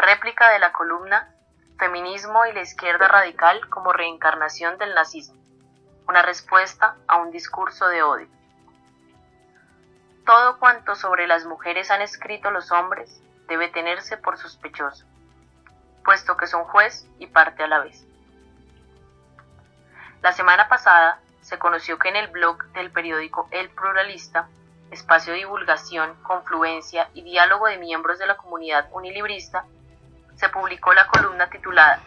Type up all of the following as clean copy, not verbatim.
Réplica de la columna Feminismo y la izquierda radical como reencarnación del nazismo. Una respuesta a un discurso de odio. Todo cuanto sobre las mujeres han escrito los hombres debe tenerse por sospechoso, puesto que son juez y parte a la vez. La semana pasada se conoció que en el blog del periódico El Pluralista, espacio de divulgación, confluencia y diálogo de miembros de la comunidad unilibrista, se publicó la columna titulada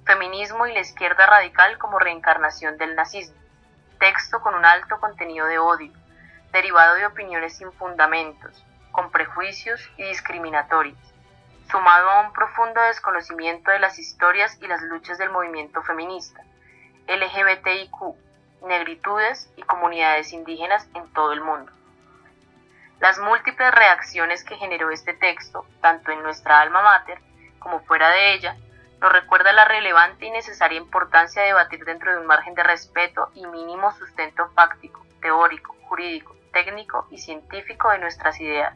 Feminismo y la izquierda radical como reencarnación del nazismo, texto con un alto contenido de odio, derivado de opiniones sin fundamentos, con prejuicios y discriminatorias, sumado a un profundo desconocimiento de las historias y las luchas del movimiento feminista, LGBTIQ, negritudes y comunidades indígenas en todo el mundo. Las múltiples reacciones que generó este texto, tanto en nuestra alma mater como fuera de ella, nos recuerda la relevante y necesaria importancia de debatir dentro de un margen de respeto y mínimo sustento fáctico, teórico, jurídico, técnico y científico de nuestras ideas,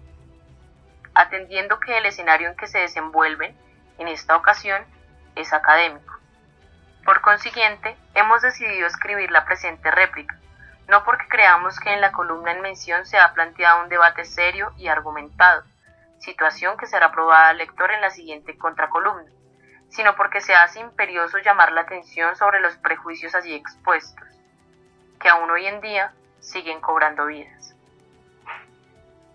atendiendo que el escenario en que se desenvuelven, en esta ocasión, es académico. Por consiguiente, hemos decidido escribir la presente réplica, no porque creamos que en la columna en mención se ha planteado un debate serio y argumentado, situación que será probada al lector en la siguiente contracolumna, sino porque se hace imperioso llamar la atención sobre los prejuicios allí expuestos, que aún hoy en día siguen cobrando vidas.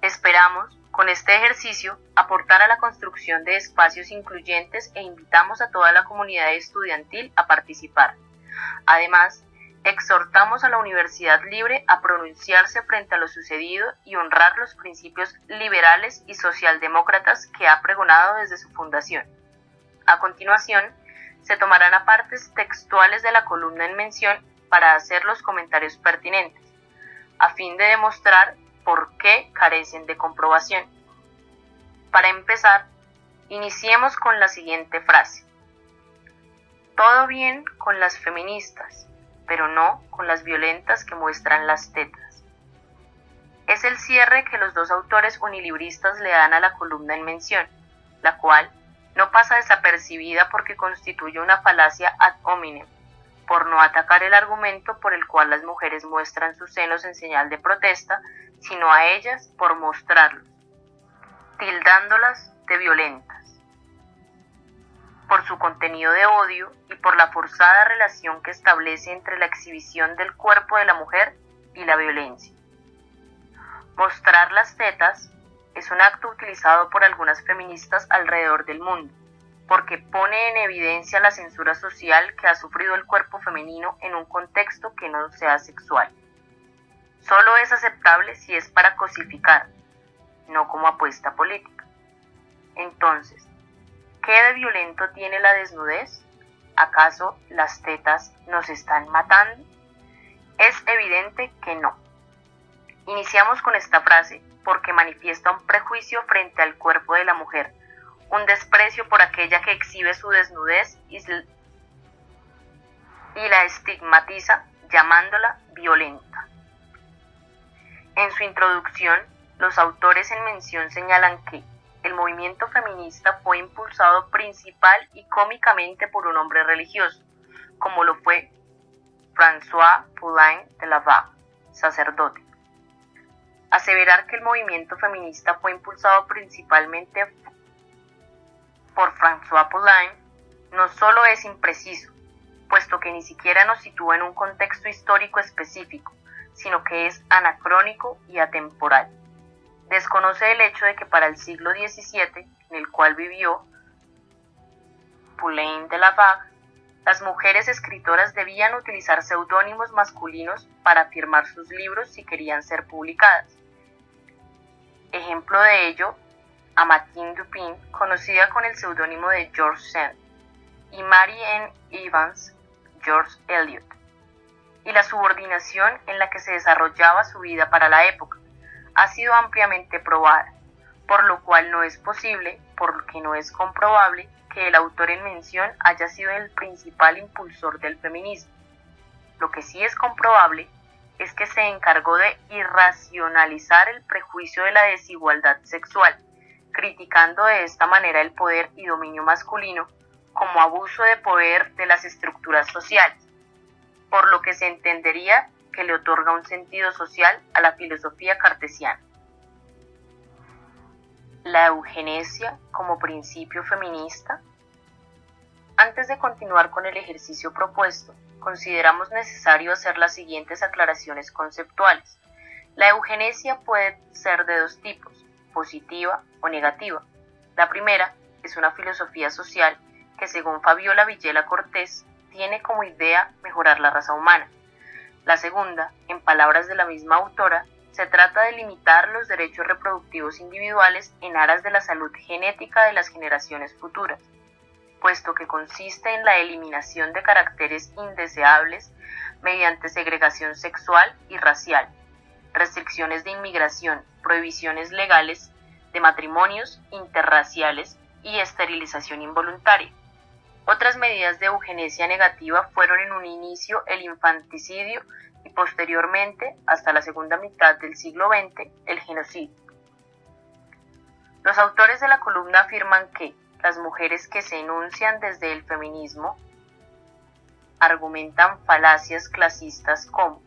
Esperamos, con este ejercicio, aportar a la construcción de espacios incluyentes e invitamos a toda la comunidad estudiantil a participar. Además, exhortamos a la Universidad Libre a pronunciarse frente a lo sucedido y honrar los principios liberales y socialdemócratas que ha pregonado desde su fundación. A continuación, se tomarán apartes textuales de la columna en mención para hacer los comentarios pertinentes, a fin de demostrar por qué carecen de comprobación. Para empezar, iniciemos con la siguiente frase. Todo bien con las feministas, pero no con las violentas que muestran las tetas. Es el cierre que los dos autores unilibristas le dan a la columna en mención, la cual no pasa desapercibida porque constituye una falacia ad hominem, por no atacar el argumento por el cual las mujeres muestran sus senos en señal de protesta, sino a ellas por mostrarlos, tildándolas de violentas, por su contenido de odio y por la forzada relación que establece entre la exhibición del cuerpo de la mujer y la violencia. Mostrar las tetas es un acto utilizado por algunas feministas alrededor del mundo, porque pone en evidencia la censura social que ha sufrido el cuerpo femenino en un contexto que no sea sexual. Solo es aceptable si es para cosificar, no como apuesta política. Entonces, ¿qué de violento tiene la desnudez? ¿Acaso las tetas nos están matando? Es evidente que no. Iniciamos con esta frase porque manifiesta un prejuicio frente al cuerpo de la mujer, un desprecio por aquella que exhibe su desnudez y la estigmatiza llamándola violenta. En su introducción, los autores en mención señalan que el movimiento feminista fue impulsado principal y cómicamente por un hombre religioso, como lo fue François Poulain de Laval, sacerdote. Aseverar que el movimiento feminista fue impulsado principalmente por François Poulain no solo es impreciso, puesto que ni siquiera nos sitúa en un contexto histórico específico, sino que es anacrónico y atemporal. Desconoce el hecho de que para el siglo XVII, en el cual vivió Poulain de Laval, las mujeres escritoras debían utilizar seudónimos masculinos para firmar sus libros si querían ser publicadas. Ejemplo de ello, Amatine Dupin, conocida con el seudónimo de George Sand, y Mary Ann Evans, George Eliot, y la subordinación en la que se desarrollaba su vida para la época ha sido ampliamente probada, por lo cual no es posible, porque no es comprobable, que el autor en mención haya sido el principal impulsor del feminismo. Lo que sí es comprobable es que se encargó de irracionalizar el prejuicio de la desigualdad sexual, criticando calificando de esta manera el poder y dominio masculino como abuso de poder de las estructuras sociales, por lo que se entendería que le otorga un sentido social a la filosofía cartesiana. La eugenesia como principio feminista. Antes de continuar con el ejercicio propuesto, consideramos necesario hacer las siguientes aclaraciones conceptuales. La eugenesia puede ser de dos tipos, positiva o negativa. La primera es una filosofía social que, según Fabiola Villela Cortés, tiene como idea mejorar la raza humana. La segunda, en palabras de la misma autora, se trata de limitar los derechos reproductivos individuales en aras de la salud genética de las generaciones futuras, puesto que consiste en la eliminación de caracteres indeseables mediante segregación sexual y racial, restricciones de inmigración, prohibiciones legales de matrimonios interraciales y esterilización involuntaria. Otras medidas de eugenesia negativa fueron en un inicio el infanticidio y posteriormente, hasta la segunda mitad del siglo XX, el genocidio. Los autores de la columna afirman que las mujeres que se enuncian desde el feminismo argumentan falacias clasistas como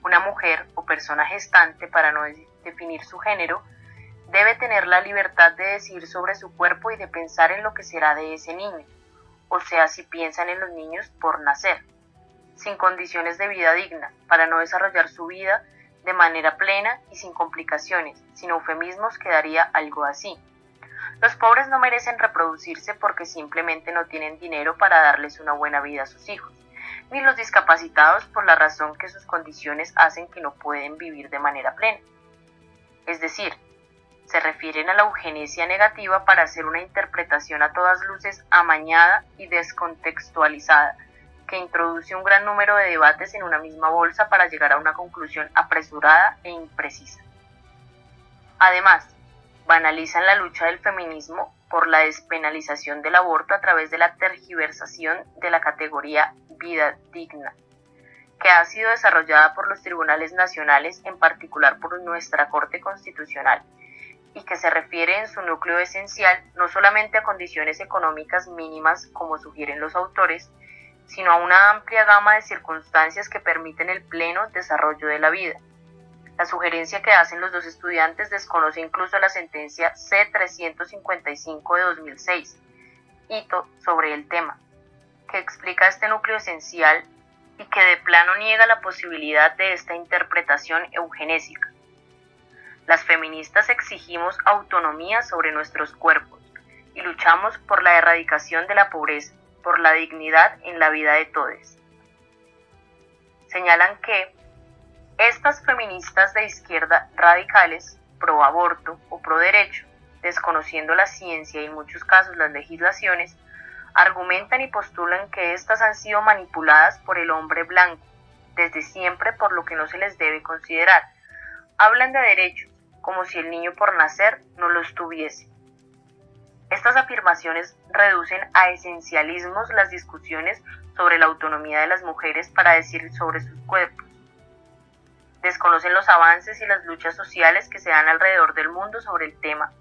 una mujer o persona gestante, para no definir su género, debe tener la libertad de decidir sobre su cuerpo y de pensar en lo que será de ese niño, o sea, si piensan en los niños por nacer, sin condiciones de vida digna, para no desarrollar su vida de manera plena y sin complicaciones, sin eufemismos quedaría algo así. Los pobres no merecen reproducirse porque simplemente no tienen dinero para darles una buena vida a sus hijos, ni los discapacitados por la razón que sus condiciones hacen que no pueden vivir de manera plena. Es decir, se refieren a la eugenesia negativa para hacer una interpretación a todas luces amañada y descontextualizada, que introduce un gran número de debates en una misma bolsa para llegar a una conclusión apresurada e imprecisa. Además, banalizan la lucha del feminismo por la despenalización del aborto a través de la tergiversación de la categoría vida digna, que ha sido desarrollada por los tribunales nacionales, en particular por nuestra Corte Constitucional, y que se refiere en su núcleo esencial no solamente a condiciones económicas mínimas como sugieren los autores, sino a una amplia gama de circunstancias que permiten el pleno desarrollo de la vida. La sugerencia que hacen los dos estudiantes desconoce incluso la sentencia C-355 de 2006, hito sobre el tema, que explica este núcleo esencial y que de plano niega la posibilidad de esta interpretación eugenésica. Las feministas exigimos autonomía sobre nuestros cuerpos y luchamos por la erradicación de la pobreza, por la dignidad en la vida de todos. Señalan que estas feministas de izquierda radicales, pro aborto o pro derecho, desconociendo la ciencia y en muchos casos las legislaciones, argumentan y postulan que éstas han sido manipuladas por el hombre blanco, desde siempre, por lo que no se les debe considerar. Hablan de derechos, como si el niño por nacer no los tuviese. Estas afirmaciones reducen a esencialismos las discusiones sobre la autonomía de las mujeres para decir sobre sus cuerpos. Desconocen los avances y las luchas sociales que se dan alrededor del mundo sobre el tema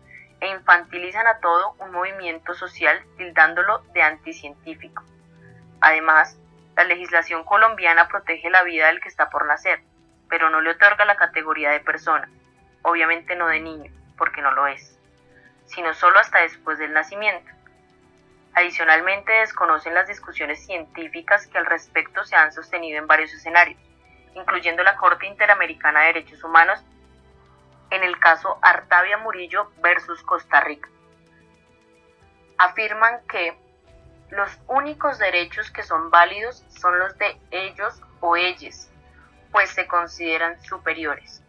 e infantilizan a todo un movimiento social tildándolo de anticientífico. Además, la legislación colombiana protege la vida del que está por nacer, pero no le otorga la categoría de persona, obviamente no de niño, porque no lo es, sino solo hasta después del nacimiento. Adicionalmente, desconocen las discusiones científicas que al respecto se han sostenido en varios escenarios, incluyendo la Corte Interamericana de Derechos Humanos en el caso Artavia Murillo versus Costa Rica. Afirman que los únicos derechos que son válidos son los de ellos o ellas, pues se consideran superiores,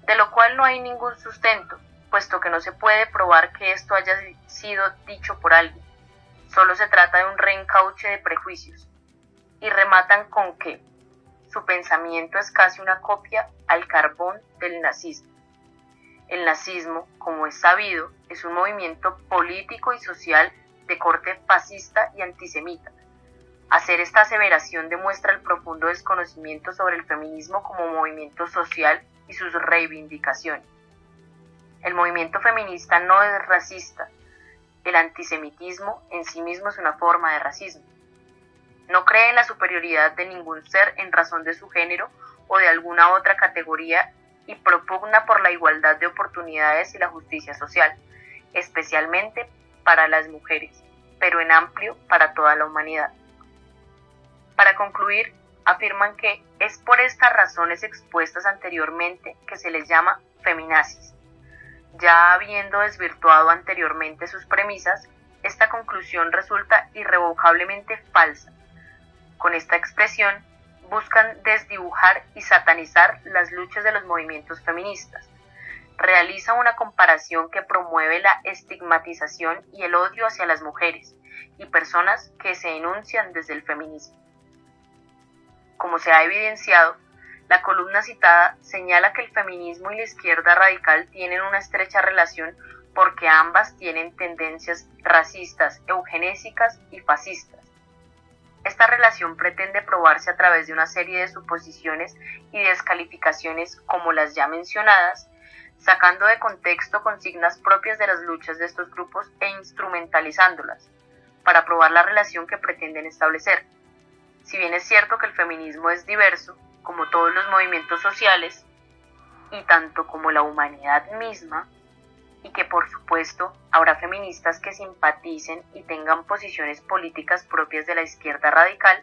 de lo cual no hay ningún sustento, puesto que no se puede probar que esto haya sido dicho por alguien. Solo se trata de un reencauche de prejuicios, y rematan con que su pensamiento es casi una copia al carbón del nazismo. El nazismo, como es sabido, es un movimiento político y social de corte fascista y antisemita. Hacer esta aseveración demuestra el profundo desconocimiento sobre el feminismo como movimiento social y sus reivindicaciones. El movimiento feminista no es racista. El antisemitismo en sí mismo es una forma de racismo. No cree en la superioridad de ningún ser en razón de su género o de alguna otra categoría y propugna por la igualdad de oportunidades y la justicia social, especialmente para las mujeres, pero en amplio para toda la humanidad. Para concluir, afirman que es por estas razones expuestas anteriormente que se les llama feminazis. Ya habiendo desvirtuado anteriormente sus premisas, esta conclusión resulta irrevocablemente falsa. Con esta expresión buscan desdibujar y satanizar las luchas de los movimientos feministas. Realiza una comparación que promueve la estigmatización y el odio hacia las mujeres y personas que se enuncian desde el feminismo. Como se ha evidenciado, la columna citada señala que el feminismo y la izquierda radical tienen una estrecha relación porque ambas tienen tendencias racistas, eugenésicas y fascistas. Esta relación pretende probarse a través de una serie de suposiciones y descalificaciones como las ya mencionadas, sacando de contexto consignas propias de las luchas de estos grupos e instrumentalizándolas para probar la relación que pretenden establecer. Si bien es cierto que el feminismo es diverso, como todos los movimientos sociales, y tanto como la humanidad misma, y que por supuesto habrá feministas que simpaticen y tengan posiciones políticas propias de la izquierda radical,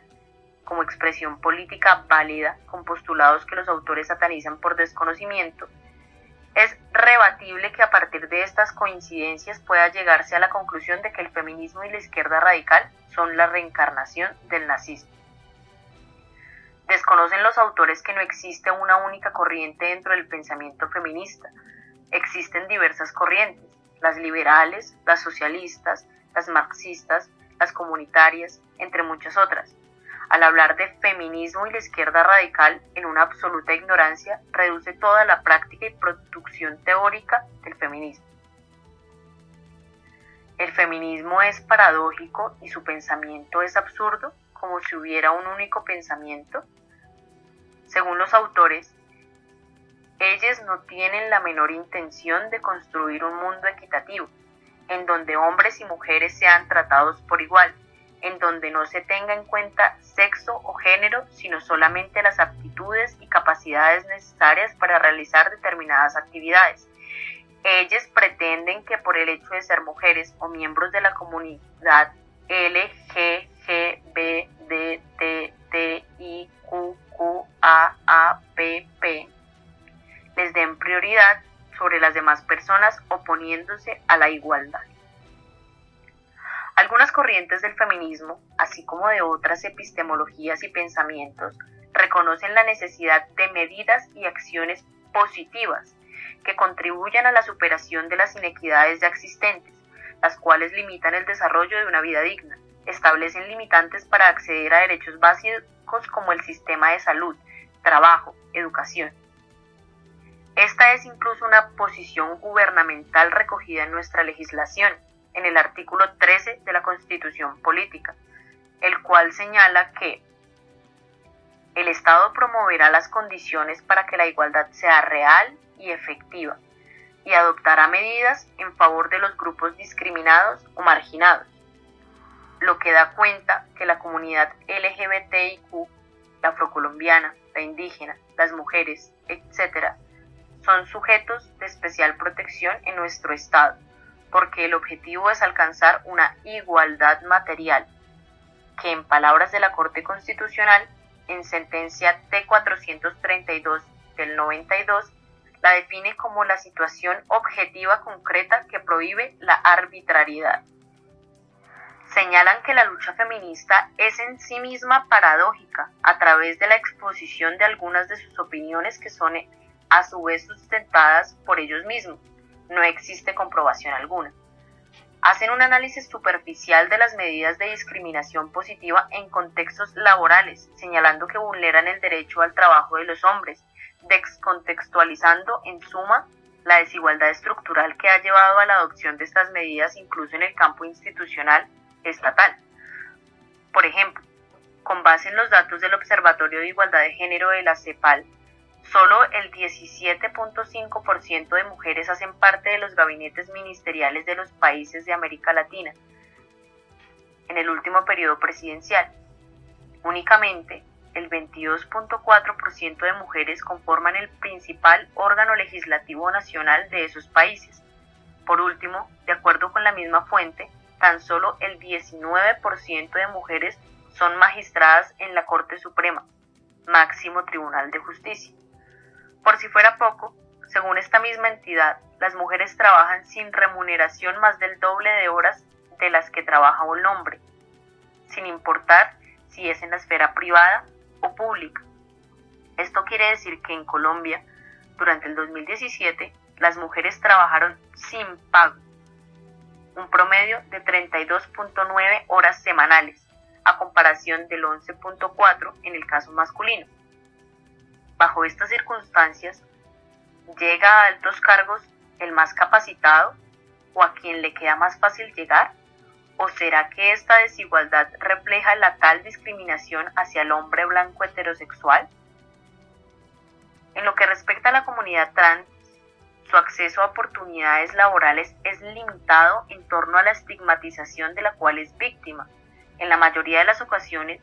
como expresión política válida con postulados que los autores satanizan por desconocimiento, es rebatible que a partir de estas coincidencias pueda llegarse a la conclusión de que el feminismo y la izquierda radical son la reencarnación del nazismo. Desconocen los autores que no existe una única corriente dentro del pensamiento feminista. Existen diversas corrientes, las liberales, las socialistas, las marxistas, las comunitarias, entre muchas otras. Al hablar de feminismo y la izquierda radical en una absoluta ignorancia, reduce toda la práctica y producción teórica del feminismo. El feminismo es paradójico y su pensamiento es absurdo, como si hubiera un único pensamiento. Según los autores, ellas no tienen la menor intención de construir un mundo equitativo, en donde hombres y mujeres sean tratados por igual, en donde no se tenga en cuenta sexo o género, sino solamente las aptitudes y capacidades necesarias para realizar determinadas actividades. Ellas pretenden que por el hecho de ser mujeres o miembros de la comunidad LGBTTIQQAAPP les den prioridad sobre las demás personas oponiéndose a la igualdad. Algunas corrientes del feminismo, así como de otras epistemologías y pensamientos, reconocen la necesidad de medidas y acciones positivas que contribuyan a la superación de las inequidades ya existentes, las cuales limitan el desarrollo de una vida digna, establecen limitantes para acceder a derechos básicos como el sistema de salud, trabajo, educación. Esta es incluso una posición gubernamental recogida en nuestra legislación, en el artículo 13 de la Constitución Política, el cual señala que el Estado promoverá las condiciones para que la igualdad sea real y efectiva y adoptará medidas en favor de los grupos discriminados o marginados, lo que da cuenta que la comunidad LGBTIQ, la afrocolombiana, la indígena, las mujeres, etc., son sujetos de especial protección en nuestro Estado, porque el objetivo es alcanzar una igualdad material, que en palabras de la Corte Constitucional, en sentencia T-432 del 92, la define como la situación objetiva concreta que prohíbe la arbitrariedad. Señalan que la lucha feminista es en sí misma paradójica a través de la exposición de algunas de sus opiniones que son a su vez sustentadas por ellos mismos. No existe comprobación alguna. Hacen un análisis superficial de las medidas de discriminación positiva en contextos laborales, señalando que vulneran el derecho al trabajo de los hombres, descontextualizando en suma la desigualdad estructural que ha llevado a la adopción de estas medidas incluso en el campo institucional estatal. Por ejemplo, con base en los datos del Observatorio de Igualdad de Género de la CEPAL, Solo el 17.5% de mujeres hacen parte de los gabinetes ministeriales de los países de América Latina en el último periodo presidencial. Únicamente el 22.4% de mujeres conforman el principal órgano legislativo nacional de esos países. Por último, de acuerdo con la misma fuente, tan solo el 19% de mujeres son magistradas en la Corte Suprema, máximo tribunal de justicia. Por si fuera poco, según esta misma entidad, las mujeres trabajan sin remuneración más del doble de horas de las que trabaja un hombre, sin importar si es en la esfera privada o pública. Esto quiere decir que en Colombia, durante el 2017, las mujeres trabajaron sin pago, un promedio de 32.9 horas semanales, a comparación del 11.4 en el caso masculino. Bajo estas circunstancias, ¿llega a altos cargos el más capacitado o a quien le queda más fácil llegar? ¿O será que esta desigualdad refleja la tal discriminación hacia el hombre blanco heterosexual? En lo que respecta a la comunidad trans, su acceso a oportunidades laborales es limitado en torno a la estigmatización de la cual es víctima. En la mayoría de las ocasiones,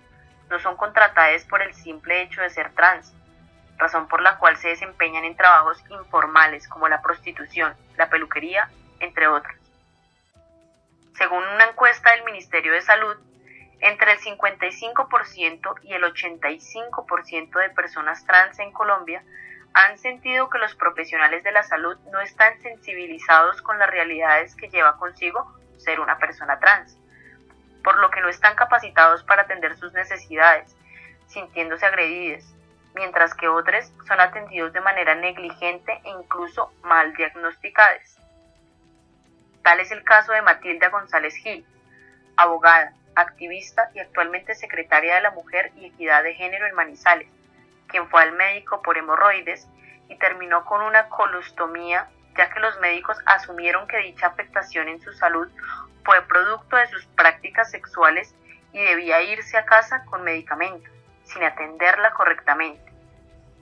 no son contratadas por el simple hecho de ser trans, razón por la cual se desempeñan en trabajos informales como la prostitución, la peluquería, entre otros. Según una encuesta del Ministerio de Salud, entre el 55% y el 85% de personas trans en Colombia han sentido que los profesionales de la salud no están sensibilizados con las realidades que lleva consigo ser una persona trans, por lo que no están capacitados para atender sus necesidades, sintiéndose agredidas, mientras que otros son atendidos de manera negligente e incluso mal diagnosticados. Tal es el caso de Matilda González Gil, abogada, activista y actualmente secretaria de la Mujer y Equidad de Género en Manizales, quien fue al médico por hemorroides y terminó con una colostomía, ya que los médicos asumieron que dicha afectación en su salud fue producto de sus prácticas sexuales y debía irse a casa con medicamentos, sin atenderla correctamente.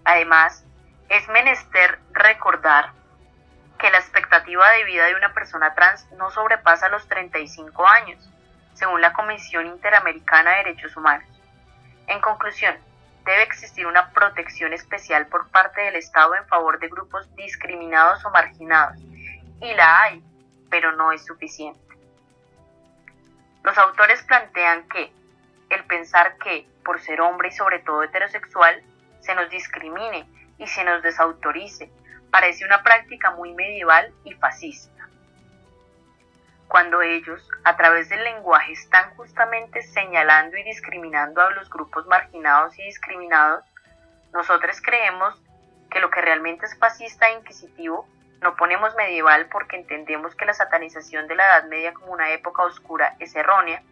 Además, es menester recordar que la expectativa de vida de una persona trans no sobrepasa los 35 años, según la Comisión Interamericana de Derechos Humanos. En conclusión, debe existir una protección especial por parte del Estado en favor de grupos discriminados o marginados, y la hay, pero no es suficiente. Los autores plantean que el pensar que, por ser hombre y sobre todo heterosexual, se nos discrimine y se nos desautorice, parece una práctica muy medieval y fascista. Cuando ellos, a través del lenguaje, están justamente señalando y discriminando a los grupos marginados y discriminados, nosotros creemos que lo que realmente es fascista e inquisitivo, no ponemos medieval porque entendemos que la satanización de la Edad Media como una época oscura es errónea,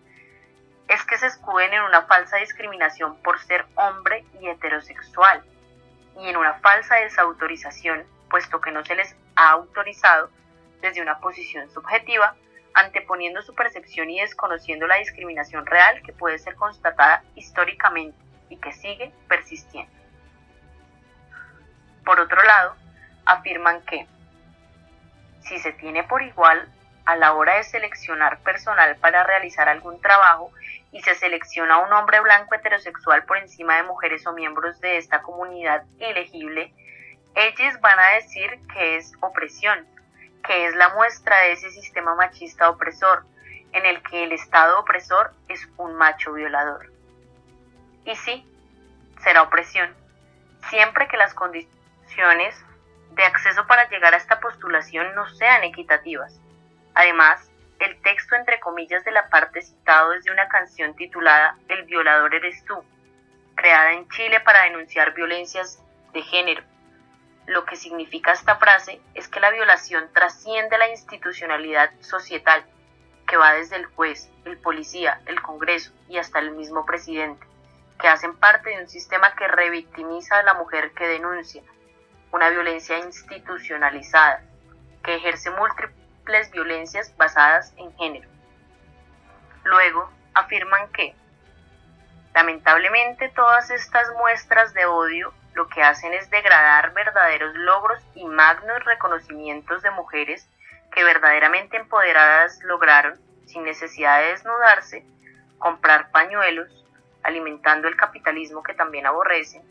es que se escuden en una falsa discriminación por ser hombre y heterosexual, y en una falsa desautorización, puesto que no se les ha autorizado desde una posición subjetiva, anteponiendo su percepción y desconociendo la discriminación real que puede ser constatada históricamente y que sigue persistiendo. Por otro lado, afirman que si se tiene por igual a la hora de seleccionar personal para realizar algún trabajo y se selecciona a un hombre blanco heterosexual por encima de mujeres o miembros de esta comunidad ilegible, ellos van a decir que es opresión, que es la muestra de ese sistema machista opresor, en el que el Estado opresor es un macho violador. Y sí, será opresión, siempre que las condiciones de acceso para llegar a esta postulación no sean equitativas. Además, el texto entre comillas de la parte citado es de una canción titulada El violador eres tú, creada en Chile para denunciar violencias de género. Lo que significa esta frase es que la violación trasciende la institucionalidad societal, que va desde el juez, el policía, el Congreso y hasta el mismo presidente, que hacen parte de un sistema que revictimiza a la mujer que denuncia, una violencia institucionalizada, que ejerce múltiples violencias basadas en género. Luego, afirman que, lamentablemente, todas estas muestras de odio lo que hacen es degradar verdaderos logros y magnos reconocimientos de mujeres que verdaderamente empoderadas lograron, sin necesidad de desnudarse, comprar pañuelos, alimentando el capitalismo que también aborrecen,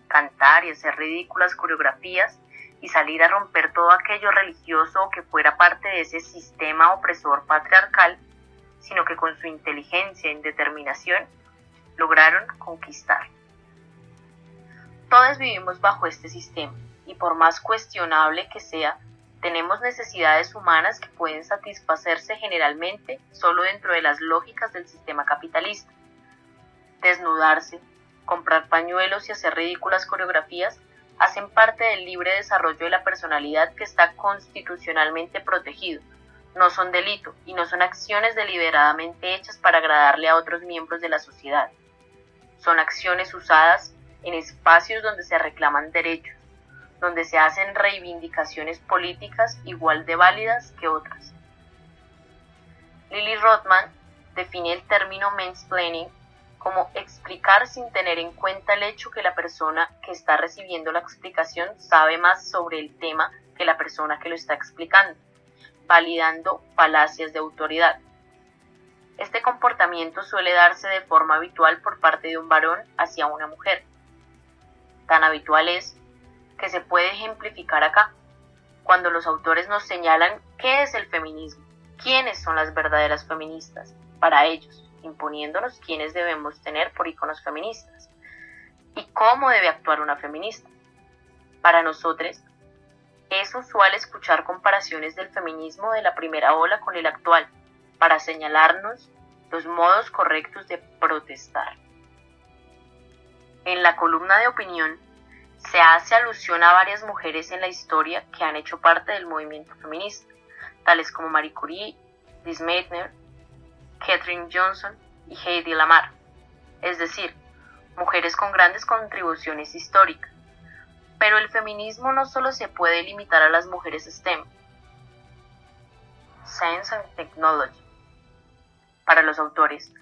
cantar y hacer ridículas coreografías y salir a romper todo aquello religioso que fuera parte de ese sistema opresor patriarcal, sino que con su inteligencia y determinación lograron conquistar. Todos vivimos bajo este sistema y por más cuestionable que sea, tenemos necesidades humanas que pueden satisfacerse generalmente solo dentro de las lógicas del sistema capitalista. Desnudarse, comprar pañuelos y hacer ridículas coreografías hacen parte del libre desarrollo de la personalidad que está constitucionalmente protegido. No son delito y no son acciones deliberadamente hechas para agradarle a otros miembros de la sociedad. Son acciones usadas en espacios donde se reclaman derechos, donde se hacen reivindicaciones políticas igual de válidas que otras. Lily Rothman define el término mansplaining como explicar sin tener en cuenta el hecho que la persona que está recibiendo la explicación sabe más sobre el tema que la persona que lo está explicando, validando falacias de autoridad. Este comportamiento suele darse de forma habitual por parte de un varón hacia una mujer. Tan habitual es que se puede ejemplificar acá, cuando los autores nos señalan qué es el feminismo, quiénes son las verdaderas feministas, para ellos, imponiéndonos quiénes debemos tener por íconos feministas, y cómo debe actuar una feminista. Para nosotros, es usual escuchar comparaciones del feminismo de la primera ola con el actual, para señalarnos los modos correctos de protestar. En la columna de opinión, se hace alusión a varias mujeres en la historia que han hecho parte del movimiento feminista, tales como Marie Curie, Liz Meitner, Katherine Johnson y Heidi Lamar, es decir, mujeres con grandes contribuciones históricas. Pero el feminismo no solo se puede limitar a las mujeres STEM, Science and Technology. Para los autores,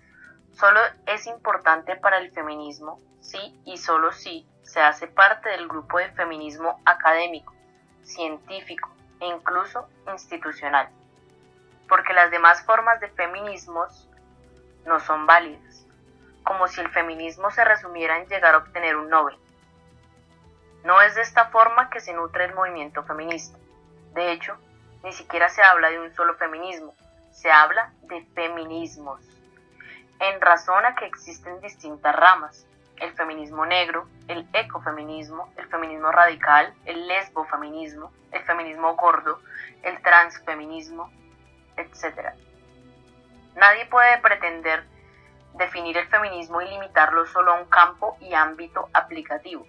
solo es importante para el feminismo si y solo si se hace parte del grupo de feminismo académico, científico e incluso institucional, porque las demás formas de feminismos no son válidas, como si el feminismo se resumiera en llegar a obtener un Nobel. No es de esta forma que se nutre el movimiento feminista. De hecho, ni siquiera se habla de un solo feminismo, se habla de feminismos, en razón a que existen distintas ramas: el feminismo negro, el ecofeminismo, el feminismo radical, el lesbofeminismo, el feminismo gordo, el transfeminismo, etc. Nadie puede pretender definir el feminismo y limitarlo solo a un campo y ámbito aplicativo.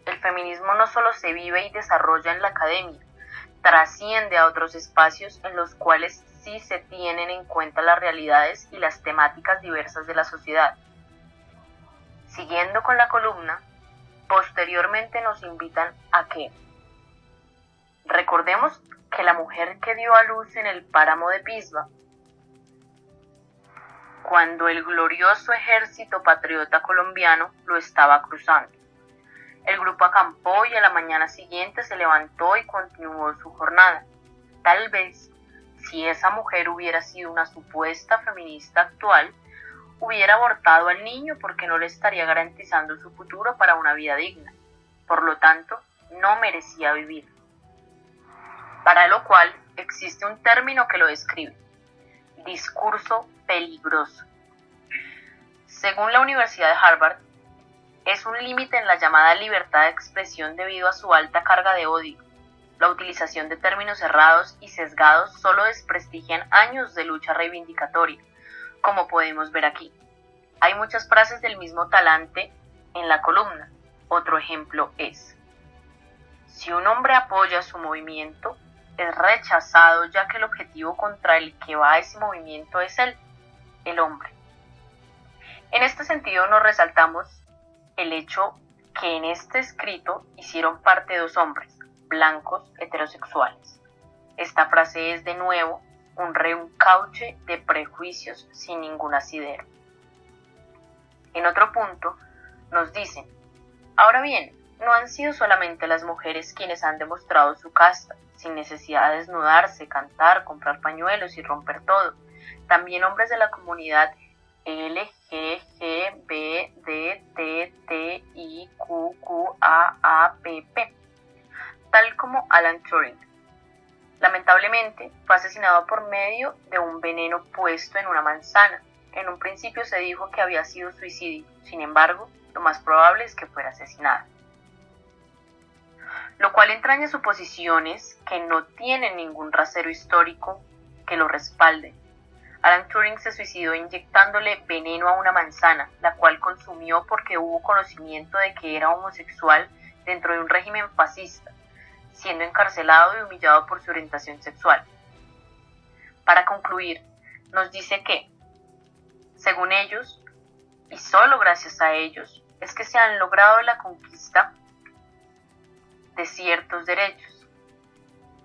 El feminismo no solo se vive y desarrolla en la academia, trasciende a otros espacios en los cuales sí se tienen en cuenta las realidades y las temáticas diversas de la sociedad. Siguiendo con la columna, posteriormente nos invitan a que recordemos que la mujer que dio a luz en el páramo de Pisba, cuando el glorioso ejército patriota colombiano lo estaba cruzando. El grupo acampó y a la mañana siguiente se levantó y continuó su jornada. Tal vez, si esa mujer hubiera sido una supuesta feminista actual, hubiera abortado al niño porque no le estaría garantizando su futuro para una vida digna. Por lo tanto, no merecía vivir. Para lo cual existe un término que lo describe: discurso peligroso. Según la Universidad de Harvard, es un límite en la llamada libertad de expresión debido a su alta carga de odio. La utilización de términos cerrados y sesgados solo desprestigian años de lucha reivindicatoria, como podemos ver aquí. Hay muchas frases del mismo talante en la columna. Otro ejemplo es: si un hombre apoya su movimiento, es rechazado, ya que el objetivo contra el que va ese movimiento es él, el hombre. En este sentido nos resaltamos el hecho que en este escrito hicieron parte dos hombres, blancos, heterosexuales. Esta frase es de nuevo un reencauche de prejuicios sin ningún asidero. En otro punto nos dicen: ahora bien, no han sido solamente las mujeres quienes han demostrado su casta, sin necesidad de desnudarse, cantar, comprar pañuelos y romper todo. También hombres de la comunidad LGBTTIQQAAPP, tal como Alan Turing. Lamentablemente, fue asesinado por medio de un veneno puesto en una manzana. En un principio se dijo que había sido suicidio, sin embargo, lo más probable es que fuera asesinada. Lo cual entraña suposiciones que no tienen ningún rasero histórico que lo respalde. Alan Turing se suicidó inyectándole veneno a una manzana, la cual consumió porque hubo conocimiento de que era homosexual dentro de un régimen fascista, siendo encarcelado y humillado por su orientación sexual. Para concluir, nos dice que, según ellos, y solo gracias a ellos, es que se han logrado la conquista de ciertos derechos.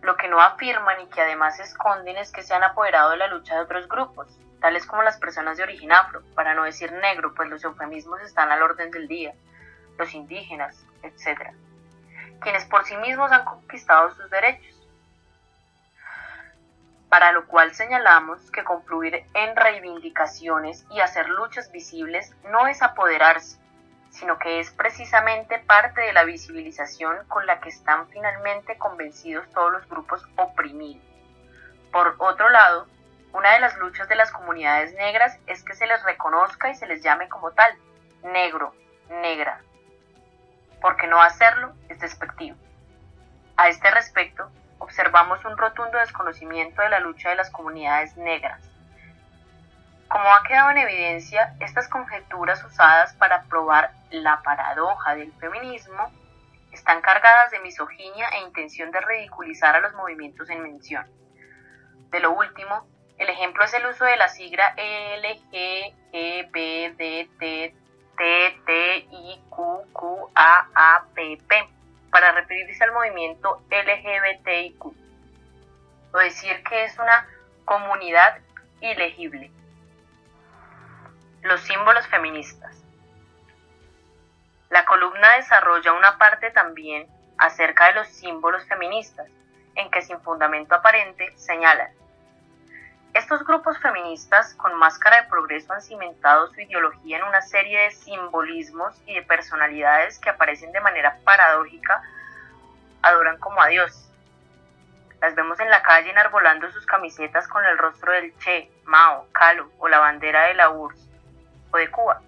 Lo que no afirman y que además esconden es que se han apoderado de la lucha de otros grupos, tales como las personas de origen afro, para no decir negro, pues los eufemismos están al orden del día, los indígenas, etc., quienes por sí mismos han conquistado sus derechos. Para lo cual señalamos que confluir en reivindicaciones y hacer luchas visibles no es apoderarse, sino que es precisamente parte de la visibilización con la que están finalmente convencidos todos los grupos oprimidos. Por otro lado, una de las luchas de las comunidades negras es que se les reconozca y se les llame como tal, negro, negra, porque no hacerlo es despectivo. A este respecto, observamos un rotundo desconocimiento de la lucha de las comunidades negras. Como ha quedado en evidencia, estas conjeturas usadas para probar la paradoja del feminismo están cargadas de misoginia e intención de ridiculizar a los movimientos en mención. De lo último, el ejemplo es el uso de la sigla LGBTTIQQAAPP para referirse al movimiento LGBTIQ, o decir que es una comunidad ilegible. Los símbolos feministas. La columna desarrolla una parte también acerca de los símbolos feministas, en que sin fundamento aparente señalan: estos grupos feministas con máscara de progreso han cimentado su ideología en una serie de simbolismos y de personalidades que aparecen de manera paradójica, adoran como a Dios. Las vemos en la calle enarbolando sus camisetas con el rostro del Che, Mao, Kahlo o la bandera de la URSS o de Cuba.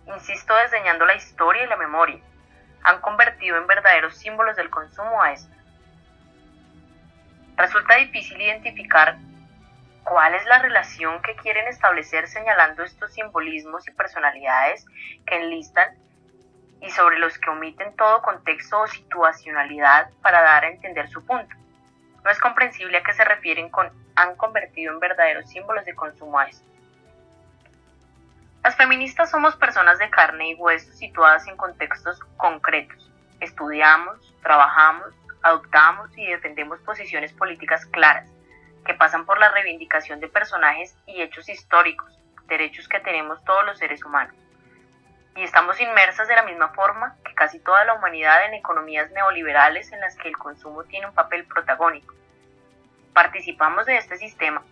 Insisto, desdeñando la historia y la memoria, han convertido en verdaderos símbolos del consumo a esta. Resulta difícil identificar cuál es la relación que quieren establecer señalando estos simbolismos y personalidades que enlistan y sobre los que omiten todo contexto o situacionalidad para dar a entender su punto. No es comprensible a qué se refieren con han convertido en verdaderos símbolos de consumo a esto. Las feministas somos personas de carne y hueso situadas en contextos concretos. Estudiamos, trabajamos, adoptamos y defendemos posiciones políticas claras, que pasan por la reivindicación de personajes y hechos históricos, derechos que tenemos todos los seres humanos. Y estamos inmersas de la misma forma que casi toda la humanidad en economías neoliberales en las que el consumo tiene un papel protagónico. Participamos de este sistema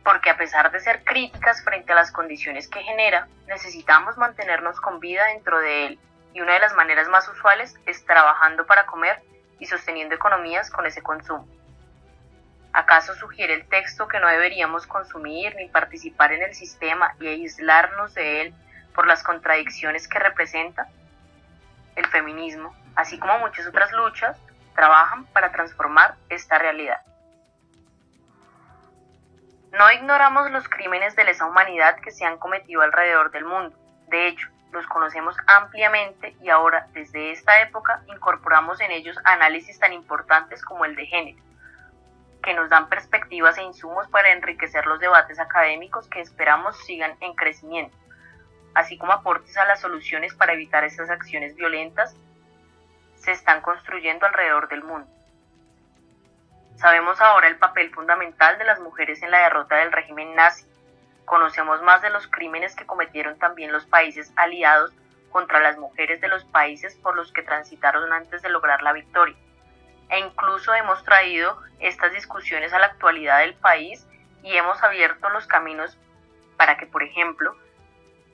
porque a pesar de ser críticas frente a las condiciones que genera, necesitamos mantenernos con vida dentro de él, y una de las maneras más usuales es trabajando para comer y sosteniendo economías con ese consumo. ¿Acaso sugiere el texto que no deberíamos consumir ni participar en el sistema y aislarnos de él por las contradicciones que representa? El feminismo, así como muchas otras luchas, trabajan para transformar esta realidad. No ignoramos los crímenes de lesa humanidad que se han cometido alrededor del mundo. De hecho, los conocemos ampliamente y ahora, desde esta época, incorporamos en ellos análisis tan importantes como el de género, que nos dan perspectivas e insumos para enriquecer los debates académicos que esperamos sigan en crecimiento, así como aportes a las soluciones para evitar estas acciones violentas se están construyendo alrededor del mundo. Sabemos ahora el papel fundamental de las mujeres en la derrota del régimen nazi. Conocemos más de los crímenes que cometieron también los países aliados contra las mujeres de los países por los que transitaron antes de lograr la victoria. E incluso hemos traído estas discusiones a la actualidad del país y hemos abierto los caminos para que, por ejemplo,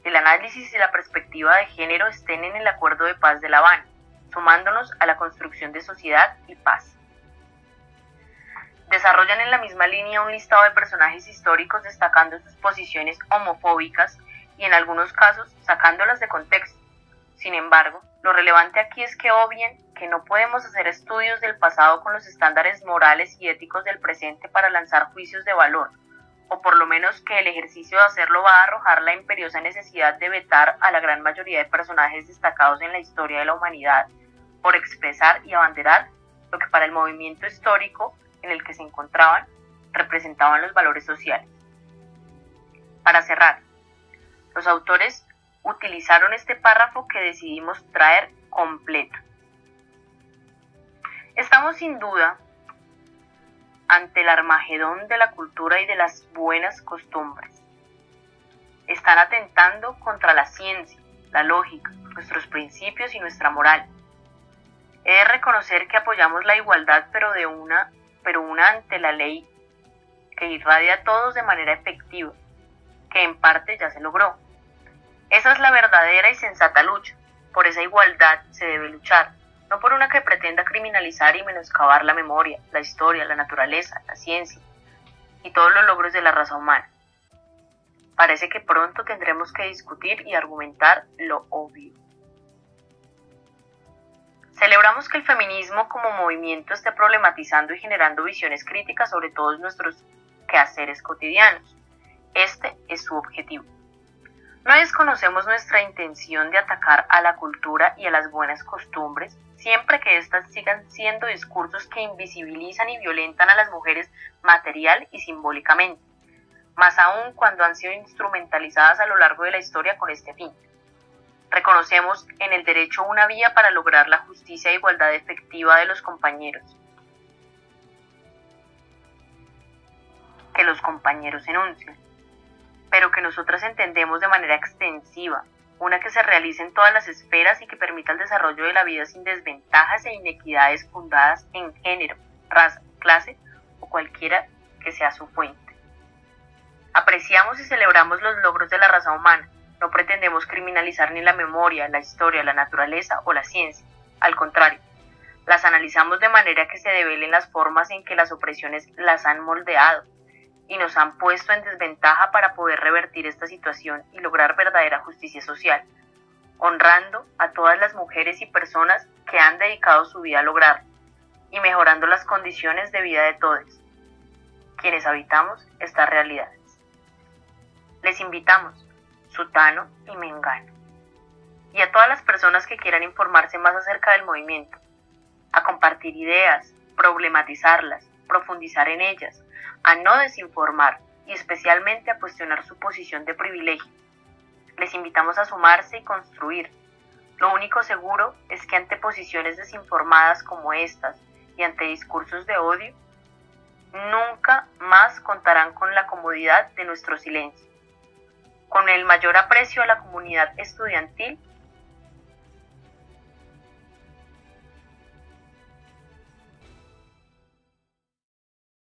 el análisis y la perspectiva de género estén en el Acuerdo de Paz de La Habana, sumándonos a la construcción de sociedad y paz. Desarrollan en la misma línea un listado de personajes históricos destacando sus posiciones homofóbicas y en algunos casos sacándolas de contexto. Sin embargo, lo relevante aquí es que obvien que no podemos hacer estudios del pasado con los estándares morales y éticos del presente para lanzar juicios de valor, o por lo menos que el ejercicio de hacerlo va a arrojar la imperiosa necesidad de vetar a la gran mayoría de personajes destacados en la historia de la humanidad por expresar y abanderar lo que para el movimiento histórico en el que se encontraban representaban los valores sociales. Para cerrar, los autores utilizaron este párrafo que decidimos traer completo. Estamos sin duda ante el Armagedón de la cultura y de las buenas costumbres. Están atentando contra la ciencia, la lógica, nuestros principios y nuestra moral. He de reconocer que apoyamos la igualdad, pero una ante la ley que irradia a todos de manera efectiva, que en parte ya se logró. Esa es la verdadera y sensata lucha. Por esa igualdad se debe luchar, no por una que pretenda criminalizar y menoscabar la memoria, la historia, la naturaleza, la ciencia y todos los logros de la raza humana. Parece que pronto tendremos que discutir y argumentar lo obvio. Celebramos que el feminismo como movimiento esté problematizando y generando visiones críticas sobre todos nuestros quehaceres cotidianos. Este es su objetivo. No desconocemos nuestra intención de atacar a la cultura y a las buenas costumbres, siempre que éstas sigan siendo discursos que invisibilizan y violentan a las mujeres material y simbólicamente, más aún cuando han sido instrumentalizadas a lo largo de la historia con este fin. Reconocemos en el derecho una vía para lograr la justicia e igualdad efectiva de los compañeros, que los compañeros enuncian, pero que nosotras entendemos de manera extensiva, una que se realice en todas las esferas y que permita el desarrollo de la vida sin desventajas e inequidades fundadas en género, raza, clase o cualquiera que sea su fuente. Apreciamos y celebramos los logros de la raza humana. No pretendemos criminalizar ni la memoria, la historia, la naturaleza o la ciencia. Al contrario, las analizamos de manera que se develen las formas en que las opresiones las han moldeado y nos han puesto en desventaja para poder revertir esta situación y lograr verdadera justicia social, honrando a todas las mujeres y personas que han dedicado su vida a lograrlo y mejorando las condiciones de vida de todos, quienes habitamos estas realidades. Les invitamos, sutano y mengano, y a todas las personas que quieran informarse más acerca del movimiento, a compartir ideas, problematizarlas, profundizar en ellas, a no desinformar y especialmente a cuestionar su posición de privilegio. Les invitamos a sumarse y construir. Lo único seguro es que ante posiciones desinformadas como estas y ante discursos de odio, nunca más contarán con la comodidad de nuestro silencio. Con el mayor aprecio a la comunidad estudiantil